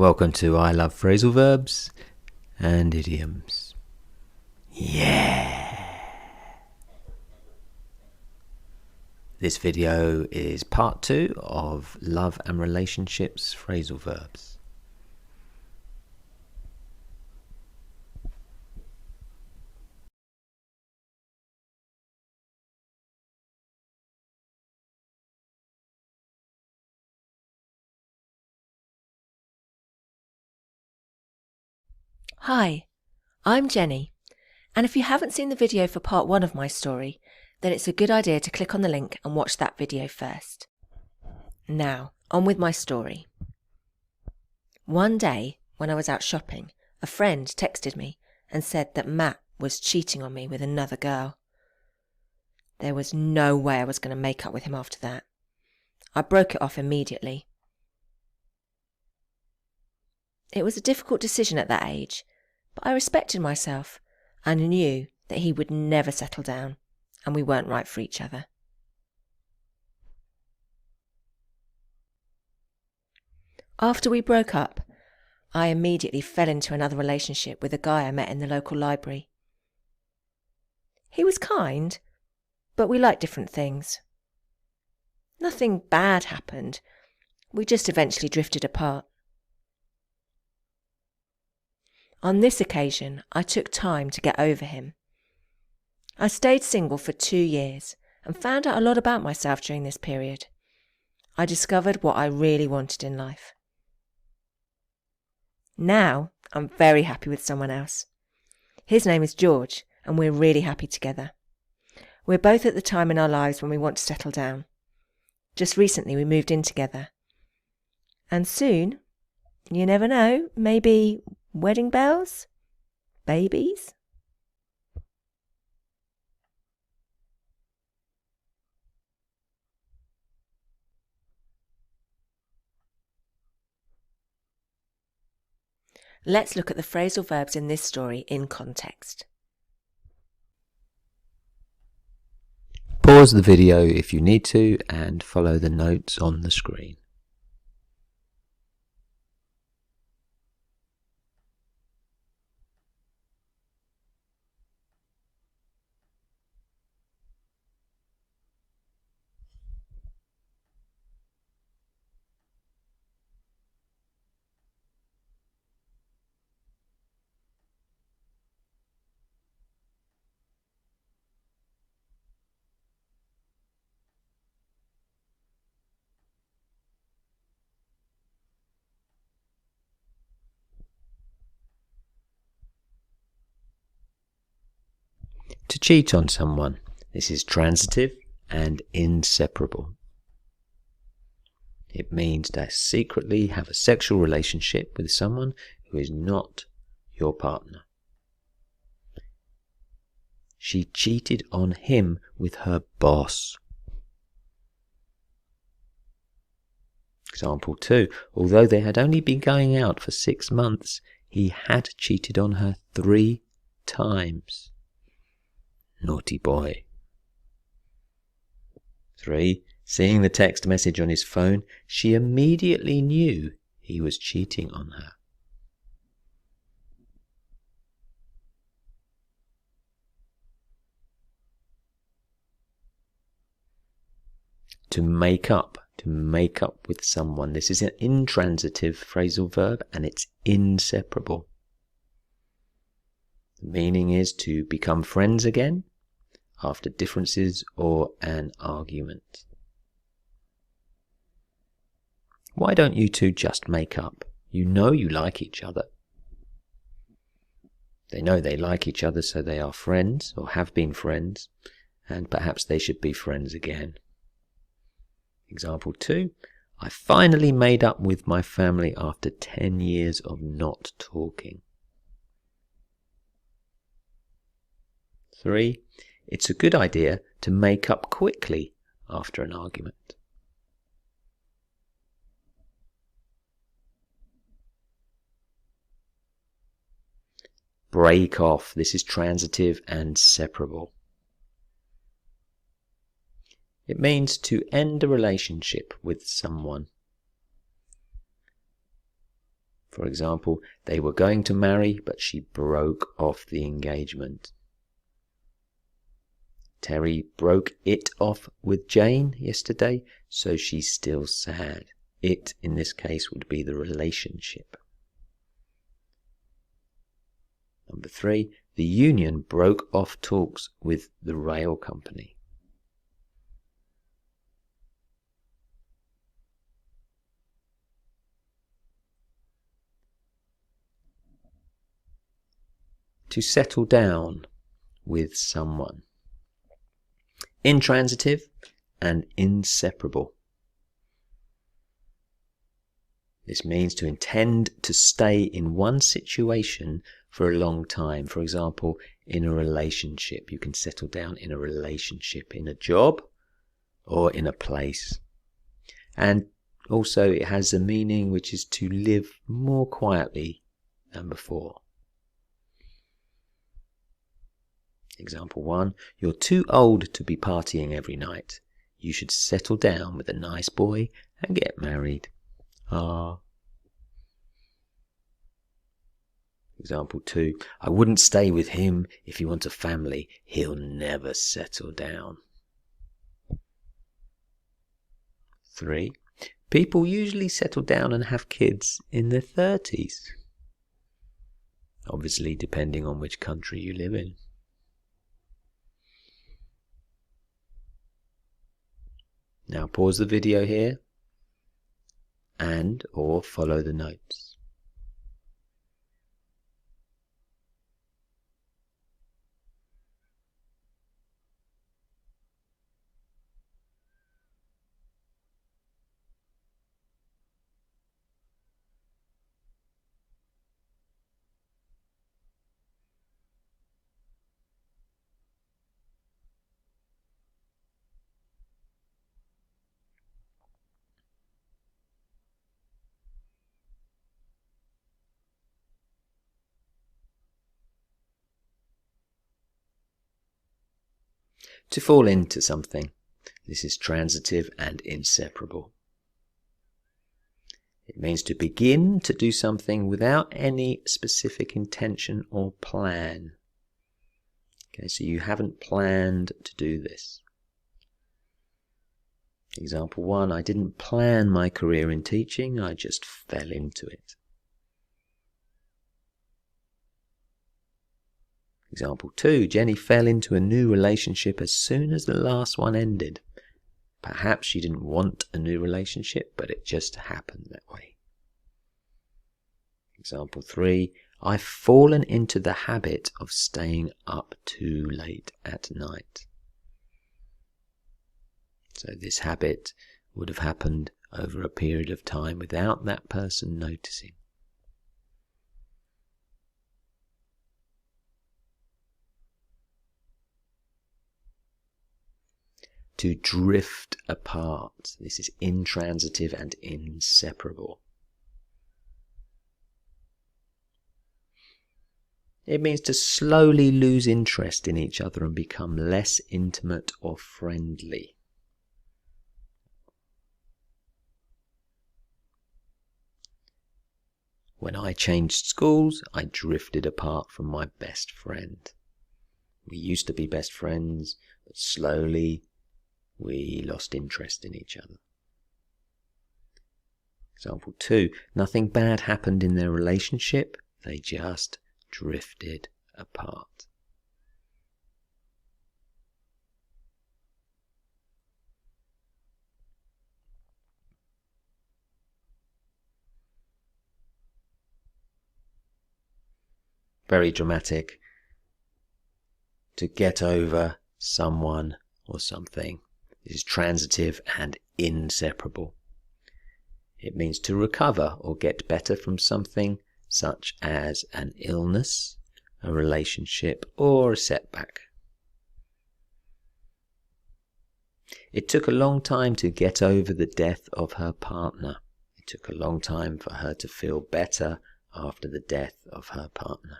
Welcome to I Love Phrasal Verbs and Idioms. Yeah! This video is part 2 of Love and Relationships Phrasal Verbs. Hi, I'm Jenny, and if you haven't seen the video for part 1 of my story, then it's a good idea to click on the link and watch that video first. Now, on with my story. One day, when I was out shopping, a friend texted me and said that Matt was cheating on me with another girl. There was no way I was going to make up with him after that. I broke it off immediately. It was a difficult decision at that age, but I respected myself and knew that he would never settle down, and we weren't right for each other. After we broke up, I immediately fell into another relationship with a guy I met in the local library. He was kind, but we liked different things. Nothing bad happened. We just eventually drifted apart. On this occasion, I took time to get over him. I stayed single for 2 years and found out a lot about myself during this period. I discovered what I really wanted in life. Now, I'm very happy with someone else. His name is George, and we're really happy together. We're both at the time in our lives when we want to settle down. Just recently we moved in together. And soon, you never know, maybe wedding bells? Babies? Let's look at the phrasal verbs in this story in context. Pause the video if you need to and follow the notes on the screen. To cheat on someone, this is transitive and inseparable. It means to secretly have a sexual relationship with someone who is not your partner. She cheated on him with her boss. Example 2. Although they had only been going out for 6 months, he had cheated on her 3 times. Naughty boy. 3. Seeing the text message on his phone, she immediately knew he was cheating on her. To make up with someone. This is an intransitive phrasal verb and it's inseparable. The meaning is to become friends again after differences or an argument. Why don't you two just make up? You know you like each other. They know they like each other, so they are friends or have been friends, and perhaps they should be friends again. Example 2. I finally made up with my family after 10 years of not talking. 3. It's a good idea to make up quickly after an argument. Break off. This is transitive and separable. It means to end a relationship with someone. For example, they were going to marry, but she broke off the engagement. Terry broke it off with Jane yesterday, so she's still sad. It, in this case, would be the relationship. Number 3, the union broke off talks with the rail company. To settle down with someone. Intransitive and inseparable. This means to intend to stay in one situation for a long time. For example, in a relationship. You can settle down in a relationship, in a job, or in a place. And also it has a meaning which is to live more quietly than before. Example 1, you're too old to be partying every night. You should settle down with a nice boy and get married. Example 2, I wouldn't stay with him if you want a family. He'll never settle down. 3, people usually settle down and have kids in their 30s. Obviously, depending on which country you live in. Now pause the video here or follow the notes. To fall into something. This is transitive and inseparable. It means to begin to do something without any specific intention or plan. Okay, so you haven't planned to do this. Example 1, I didn't plan my career in teaching, I just fell into it. Example 2, Jennie fell into a new relationship as soon as the last one ended. Perhaps she didn't want a new relationship, but it just happened that way. Example 3, I've fallen into the habit of staying up too late at night. So this habit would have happened over a period of time without that person noticing. To drift apart. This is intransitive and inseparable. It means to slowly lose interest in each other and become less intimate or friendly. When I changed schools, I drifted apart from my best friend. We used to be best friends, but slowly we lost interest in each other. Example 2, nothing bad happened in their relationship, they just drifted apart. Very dramatic. To get over someone or something. This is transitive and inseparable. It means to recover or get better from something such as an illness, a relationship, or a setback. It took a long time to get over the death of her partner. It took a long time for her to feel better after the death of her partner.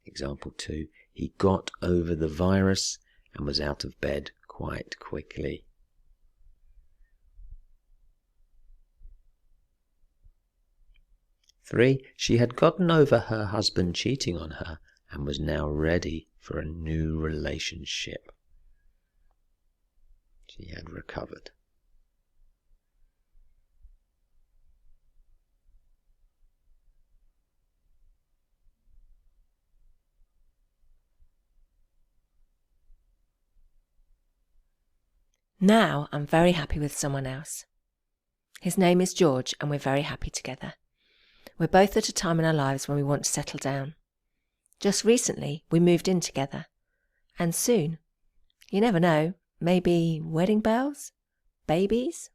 Example 2, he got over the virus and was out of bed quite quickly. 3. She had gotten over her husband cheating on her and was now ready for a new relationship. She had recovered. Now I'm very happy with someone else. His name is George and we're very happy together. We're both at a time in our lives when we want to settle down. Just recently we moved in together. And soon, you never know, maybe wedding bells? Babies?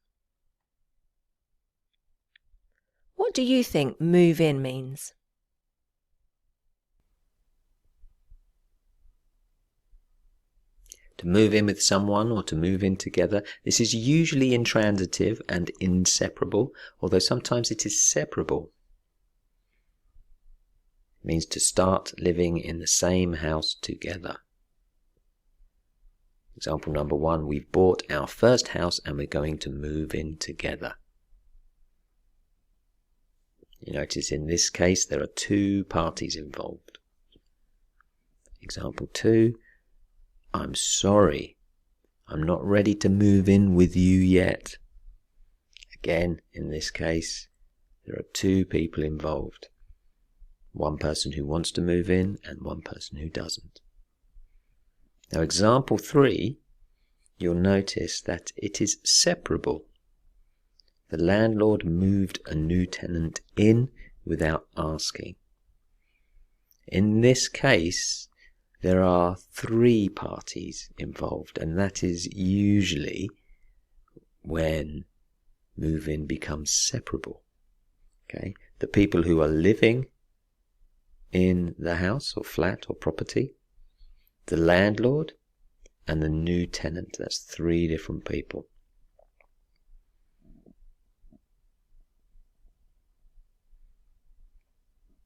What do you think move in means? To move in with someone or to move in together, this is usually intransitive and inseparable, although sometimes it is separable. It means to start living in the same house together. Example number 1, we've bought our first house and we're going to move in together. You notice in this case there are 2 parties involved. Example 2, I'm sorry, I'm not ready to move in with you yet. Again, in this case, there are 2 people involved. One person who wants to move in and one person who doesn't. Now, example 3, you'll notice that it is separable. The landlord moved a new tenant in without asking. In this case, there are 3 parties involved, and that is usually when move-in becomes separable. Okay? The people who are living in the house or flat or property, the landlord, and the new tenant. That's 3 different people.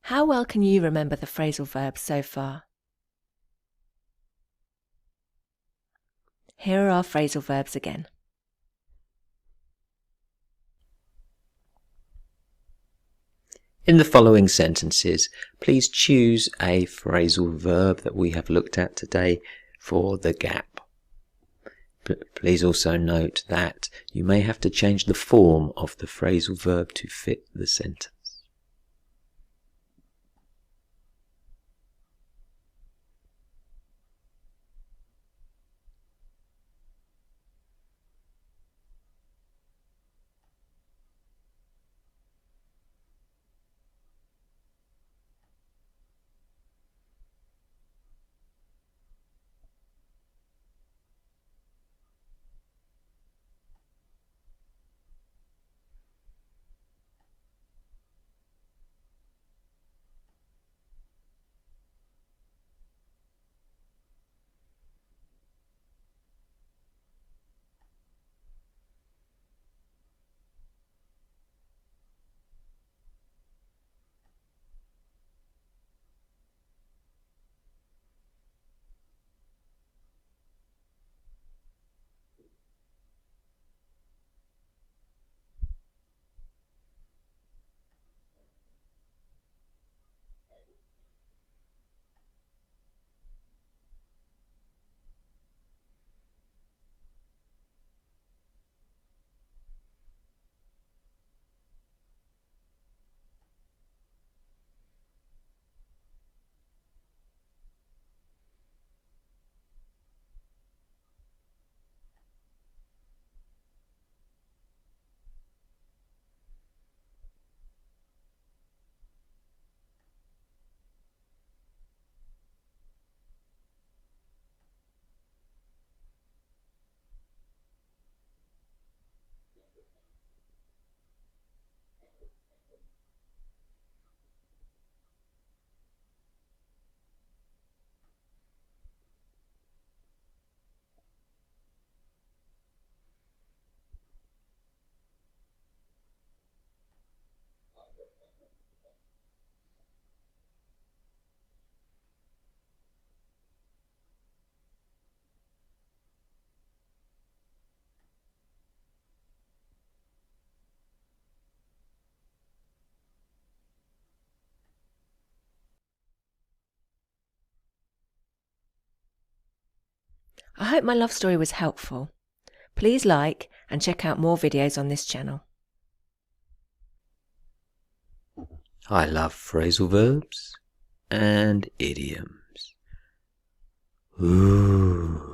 How well can you remember the phrasal verbs so far? Here are our phrasal verbs again. In the following sentences, please choose a phrasal verb that we have looked at today for the gap. Please also note that you may have to change the form of the phrasal verb to fit the sentence. I hope my love story was helpful. Please like and check out more videos on this channel. I love phrasal verbs and idioms. Ooh.